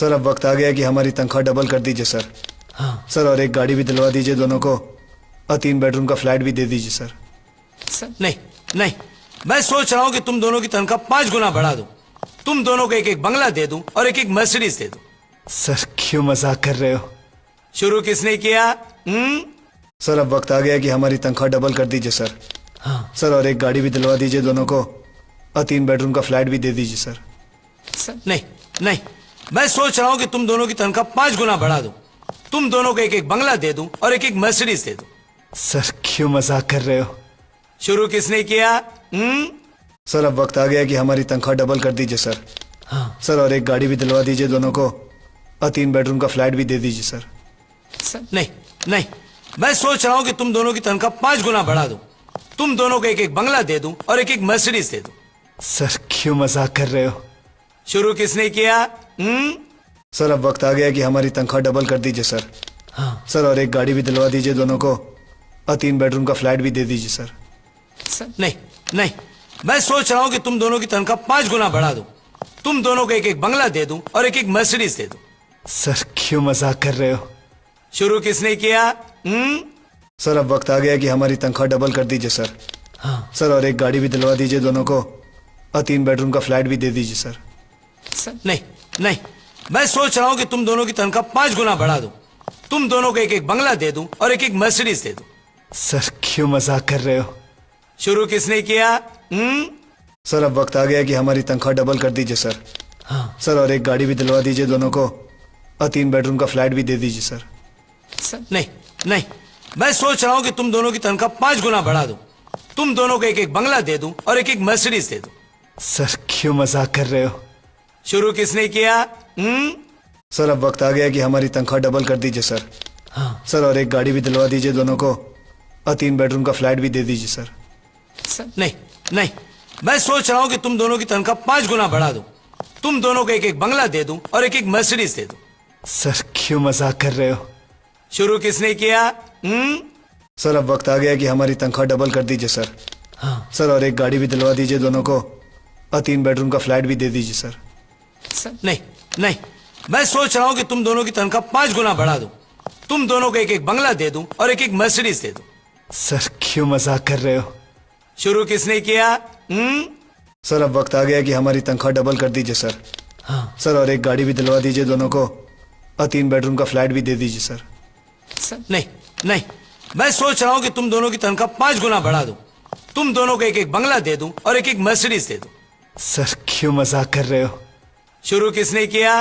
Sir अब वक्त आ गया कि हमारी तनख्वाह डबल कर दीजिए सर। हाँ सर और एक गाड़ी भी दिलवा दीजिए दोनों को, और 3 बेडरूम का फ्लैट भी दे दीजिए सर। नहीं नहीं, मैं सोच रहा हूँ कि तुम दोनों की तनख्वाह 5 गुना बढ़ा दूं। तुम दोनों को एक एक बंगला दे दूं और एक एक मर्सिडीज दे दूं। सर क्यों मजाक कर रहे हो? शुरू किसने किया? सर अब वक्त आ गया कि हमारी तनख्वाह डबल कर दीजिए सर। हाँ सर और एक गाड़ी भी दिलवा दीजिए दोनों को, और 3 बेडरूम का फ्लैट भी दे दीजिए सर। नहीं नहीं, मैं सोच रहा हूँ कि तुम दोनों की तनख्वाह 5 गुना बढ़ा दूं। तुम दोनों को एक एक बंगला दे दूं और एक एक मर्सिडीज दे दूं। सर क्यों मजाक कर रहे हो? शुरू किसने किया? सर अब वक्त आ गया कि हमारी तनख्वाह डबल कर दीजिए सर। हाँ सर और एक गाड़ी भी दिलवा दीजिए दोनों को, और 3 बेडरूम का फ्लैट भी दे दीजिए सर। नहीं नहीं, मैं सोच रहा हूँ कि तुम दोनों की तनख्वाह 5 गुना बढ़ा दूं। तुम दोनों को एक एक बंगला दे दूं और एक एक मर्सिडीज दे दूं। सर क्यों मजाक कर रहे हो? शुरू किसने किया? सर अब वक्त आ गया कि हमारी तनख्वाह डबल कर दीजिए सर। हाँ सर और एक गाड़ी भी दिलवा दीजिए दोनों को, और 3 बेडरूम का फ्लैट भी दे दीजिए सर। नहीं नहीं, मैं सोच रहा हूँ कि तुम दोनों की तनख्वाह 5 गुना बढ़ा दूं। तुम दोनों को एक एक बंगला दे दूं और एक एक मर्सिडीज दे दूं। सर क्यों मजाक कर रहे हो? शुरू किसने किया? सर अब वक्त आ गया कि हमारी तनख्वाह डबल कर दीजिए सर। हाँ सर और एक गाड़ी भी दिलवा दीजिए दोनों को, और 3 बेडरूम का फ्लैट भी दे दीजिए सर। नहीं नहीं, मैं सोच रहा हूँ कि तुम दोनों की तनख्वाह 5 गुना बढ़ा दूं। तुम दोनों को एक एक बंगला दे दूं और एक एक मर्सिडीज दे दूं। सर क्यों मजाक कर रहे हो? शुरू किसने किया? सर अब वक्त आ गया कि हमारी तनख्वाह डबल कर दीजिए सर। हाँ सर और एक गाड़ी भी दिलवा दीजिए दोनों को, और 3 बेडरूम का फ्लैट भी दे दीजिए सर। नहीं नहीं, मैं सोच रहा हूँ कि तुम दोनों की तनख्वाह 5 गुना बढ़ा दूं। तुम दोनों को एक एक बंगला दे दूं और एक एक मर्सिडीज दे दूं। सर क्यों मजाक कर रहे हो? शुरू किसने किया? सर अब वक्त आ गया कि हमारी तनख्वाह डबल कर दीजिए सर। हाँ सर और एक गाड़ी भी दिलवा दीजिए दोनों को, और 3 बेडरूम का फ्लैट भी दे दीजिए सर। नहीं नहीं, मैं सोच रहा हूँ कि तुम दोनों की तनख्वाह 5 गुना बढ़ा दूं। तुम दोनों को एक एक बंगला दे दूं और एक एक मर्सिडीज दे दूं। सर क्यों मजाक कर रहे हो? शुरू किसने किया? सर अब वक्त आ गया कि हमारी तनख्वाह डबल कर दीजिए सर। हाँ सर और एक गाड़ी भी दिलवा दीजिए दोनों को, और 3 बेडरूम का फ्लैट भी दे दीजिए सर। नहीं नहीं, मैं सोच रहा हूँ कि तुम दोनों की तनख्वाह 5 गुना बढ़ा दूं। तुम दोनों को एक एक बंगला दे दूं और एक एक मर्सिडीज दे दूं। सर क्यों मजाक कर रहे हो? शुरू किसने किया? सर अब वक्त आ गया कि हमारी तनख्वाह डबल कर दीजिए सर। हाँ सर और एक गाड़ी भी दिलवा दीजिए दोनों को, और 3 बेडरूम का फ्लैट भी दे दीजिए सर। नहीं नहीं, मैं सोच रहा हूँ कि तुम दोनों की तनख्वाह 5 गुना बढ़ा दूं। तुम दोनों को एक एक बंगला दे दूं और एक एक मर्सिडीज दे दूं। सर क्यों मजाक कर रहे हो? शुरू किसने किया?